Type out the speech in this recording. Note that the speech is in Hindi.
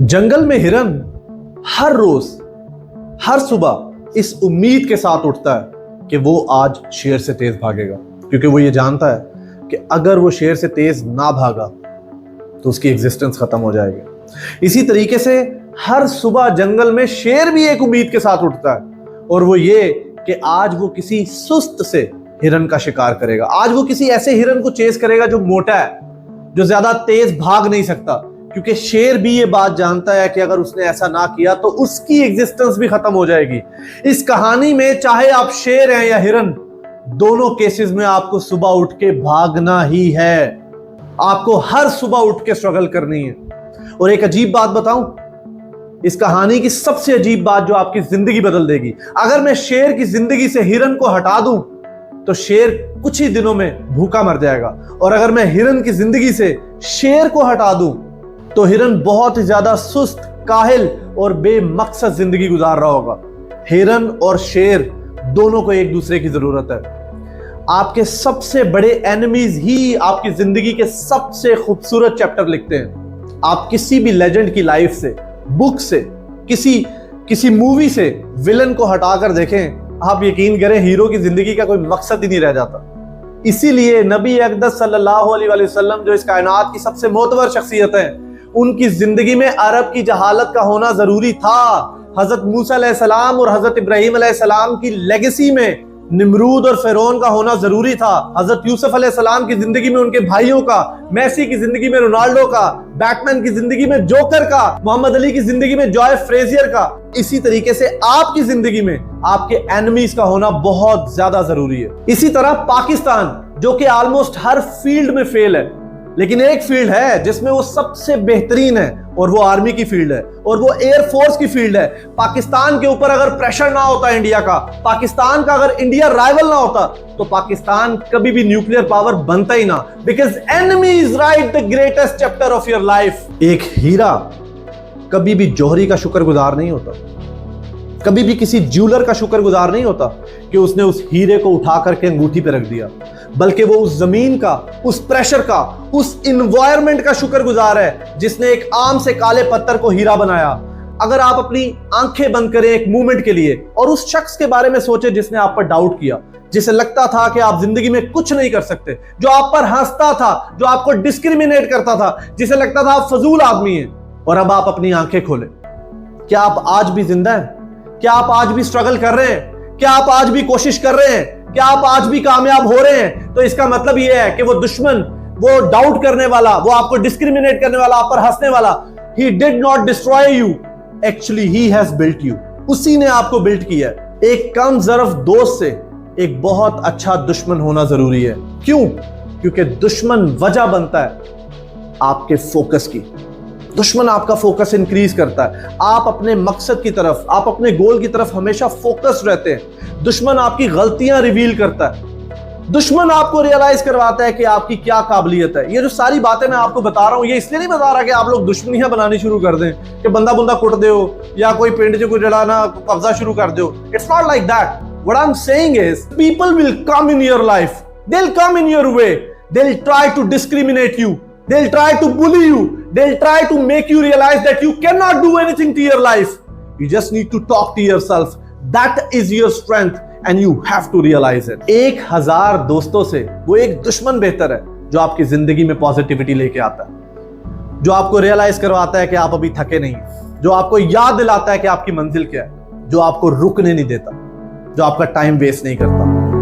जंगल में हिरन हर रोज हर सुबह इस उम्मीद के साथ उठता है कि वो आज शेर से तेज भागेगा, क्योंकि वो ये जानता है कि अगर वो शेर से तेज ना भागा तो उसकी एग्जिस्टेंस खत्म हो जाएगी। इसी तरीके से हर सुबह जंगल में शेर भी एक उम्मीद के साथ उठता है, और वो ये कि आज वो किसी सुस्त से हिरन का शिकार करेगा। आज वो किसी ऐसे हिरन को चेस करेगा जो मोटा है, जो ज्यादा तेज भाग नहीं सकता, क्योंकि शेर भी ये बात जानता है कि अगर उसने ऐसा ना किया तो उसकी एग्जिस्टेंस भी खत्म हो जाएगी। इस कहानी में चाहे आप शेर हैं या हिरन, दोनों केसेस में आपको सुबह उठ के भागना ही है। आपको हर सुबह उठ के स्ट्रगल करनी है। और एक अजीब बात बताऊं, इस कहानी की सबसे अजीब बात जो आपकी जिंदगी बदल देगी, अगर मैं शेर की जिंदगी से हिरन को हटा दूं तो शेर कुछ ही दिनों में भूखा मर जाएगा, और अगर मैं हिरन की जिंदगी से शेर को हटा दूं तो हिरन बहुत ही ज्यादा सुस्त, काहिल और बेमकसद जिंदगी गुजार रहा होगा। हिरन और शेर दोनों को एक दूसरे की जरूरत है। आपके सबसे बड़े एनिमीज ही आपकी जिंदगी के सबसे खूबसूरत चैप्टर लिखते हैं। आप किसी भी लेजेंड की लाइफ से, बुक से, किसी मूवी से विलन को हटाकर देखें, आप यकीन करें हीरो की जिंदगी का कोई मकसद ही नहीं रह जाता। इसीलिए नबी अक़दस सल्लल्लाहु अलैहि वसल्लम जो इस कायनात की सबसे मोतबर शख्सियत है, उनकी जिंदगी में अरब की जहालत का होना जरूरी था। हजरत मूसा अलैहिस्सलाम और हजरत इब्राहीम अलैहिस्सलाम की लेगेसी में निमरूद और फिरौन का होना जरूरी था। हजरत यूसुफ अलैहिस्सलाम की जिंदगी में उनके भाइयों का, मैसी की जिंदगी में रोनाल्डो का, बैटमैन की जिंदगी में जोकर का, मोहम्मद अली की जिंदगी में जॉय फ्रेजियर का। इसी तरीके से आपकी जिंदगी में आपके एनिमीज का होना बहुत ज्यादा जरूरी है। इसी तरह पाकिस्तान, जो कि ऑलमोस्ट हर फील्ड में फेल है, लेकिन एक फील्ड है जिसमें वो सबसे बेहतरीन है, और वो आर्मी की फील्ड है, और वो एयर फोर्स की फील्ड है। पाकिस्तान के ऊपर अगर प्रेशर ना होता इंडिया का, पाकिस्तान का अगर इंडिया राइवल ना होता, तो पाकिस्तान कभी भी न्यूक्लियर पावर बनता ही ना। Because enemy is right the greatest chapter of your life. एक हीरा कभी भी जौहरी का शुक्रगुजार नहीं होता, कभी भी किसी ज्वेलर का शुक्रगुजार नहीं होता कि उसने उस हीरे को उठा करके अंगूठी पे रख दिया, बल्कि वो उस जमीन का, उस प्रेशर का, उस इन्वायरमेंट का शुक्रगुजार है जिसने एक आम से काले पत्थर को हीरा बनाया। अगर आप अपनी आंखें बंद करें एक मोमेंट के लिए और उस शख्स के बारे में सोचें जिसने आप पर डाउट किया, जिसे लगता था कि आप जिंदगी में कुछ नहीं कर सकते, जो आप पर हंसता था, जो आपको डिस्क्रिमिनेट करता था, जिसे लगता था आप फजूल आदमी हैं, और अब आप अपनी आंखें खोलें। क्या आप आज भी जिंदा हैं? क्या आप आज भी स्ट्रगल कर रहे हैं? क्या आप आज भी कोशिश कर रहे हैं? क्या आप आज भी कामयाब हो रहे हैं? तो इसका मतलब यह है कि वो दुश्मन, वो डाउट करने वाला, वो आपको डिस्क्रिमिनेट करने वाला, आप पर हंसने वाला, he did not destroy you, actually he has built you। उसी ने आपको बिल्ट किया है। एक कम ज़र्फ दोस्त से एक बहुत अच्छा दुश्मन होना जरूरी है। क्यों? क्योंकि दुश्मन वजह बनता है आपके फोकस की। दुश्मन आपका फोकस इंक्रीज करता है। आप अपने मकसद की तरफ, आप अपने गोल की तरफ हमेशा फोकस्ड रहते हैं। दुश्मन आपकी गलतियां रिवील करता है। दुश्मन आपको रियलाइज करवाता है कि आपकी क्या काबिलियत है। ये जो सारी बातें मैं आपको बता रहा हूं, ये इसलिए नहीं बता रहा कि आप लोग दुश्मनियां बनानी शुरू कर दें, कि बंदा बुंदा कुट दो या कोई पिंड च कोई जड़ा कब्जा शुरू कर दो। It's not like that. What I am saying is people will come in your life, they will come in your way, they will try to discriminate you, they'll try to bully you, they'll try to make you realize that you cannot do anything to your life. You just need to talk to yourself. That is your strength and you have to realize it। 1000 दोस्तों से वो एक दुश्मन बेहतर है जो आपकी जिंदगी में पॉजिटिविटी लेके आता है, जो आपको रियलाइज करवाता है कि आप अभी थके नहीं, जो आपको याद दिलाता है कि आपकी मंजिल क्या है, जो आपको रुकने नहीं देता, जो आपका टाइम वेस्ट नहीं करता।